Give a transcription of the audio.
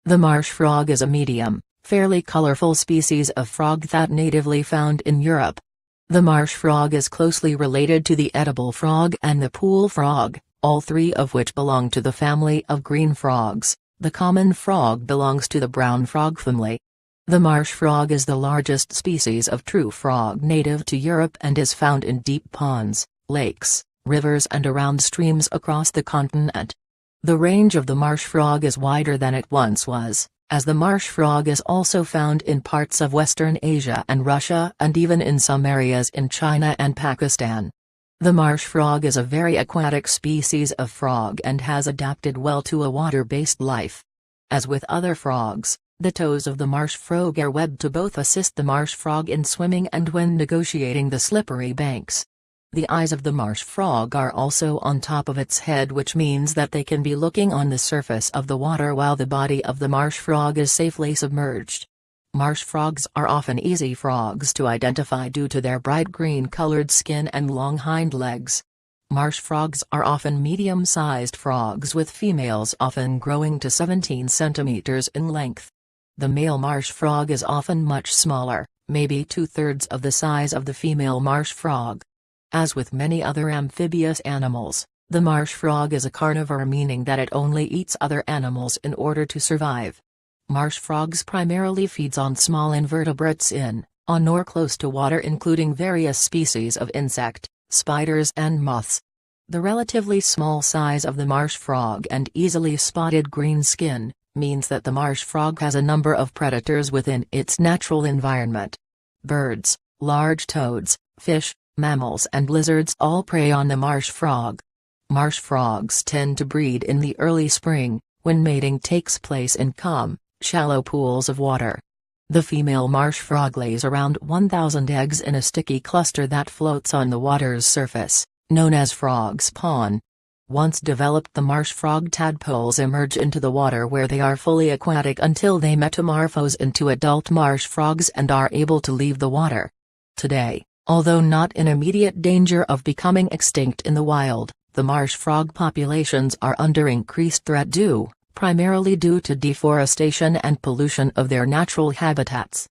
The marsh frog is a medium, fairly colorful species of frog that natively found in Europe. The marsh frog is closely related to the edible frog and the pool frog, all three of which belong to the family of green frogs. The common frog belongs to the brown frog family. The marsh frog is the largest species of true frog native to Europe and is found in deep ponds, lakes, rivers and around streams across the continent. The range of the marsh frog is wider than it once was, as the marsh frog is also found in parts of Western Asia and Russia and even in some areas in China and Pakistan. The marsh frog is a very aquatic species of frog and has adapted well to a water-based life. As with other frogs, the toes of the marsh frog are webbed to both assist the marsh frog in swimming and when negotiating the slippery banks. The eyes of the marsh frog are also on top of its head, which means that they can be looking on the surface of the water while the body of the marsh frog is safely submerged. Marsh frogs are often easy frogs to identify due to their bright green-colored skin and long hind legs. Marsh frogs are often medium-sized frogs with females often growing to 17 centimeters in length. The male marsh frog is often much smaller, maybe 2/3 of the size of the female marsh frog. As with many other amphibious animals, the marsh frog is a carnivore, meaning that it only eats other animals in order to survive. Marsh frogs primarily feeds on small invertebrates on or close to water, including various species of insect, spiders and moths. The relatively small size of the marsh frog and easily spotted green skin means that the marsh frog has a number of predators within its natural environment. Birds, large toads, fish, mammals and lizards all prey on the marsh frog. Marsh frogs tend to breed in the early spring, when mating takes place in calm, shallow pools of water. The female marsh frog lays around 1,000 eggs in a sticky cluster that floats on the water's surface, known as frog spawn. Once developed, the marsh frog tadpoles emerge into the water where they are fully aquatic until they metamorphose into adult marsh frogs and are able to leave the water. Today, although not in immediate danger of becoming extinct in the wild, the marsh frog populations are under increased threat primarily due to deforestation and pollution of their natural habitats.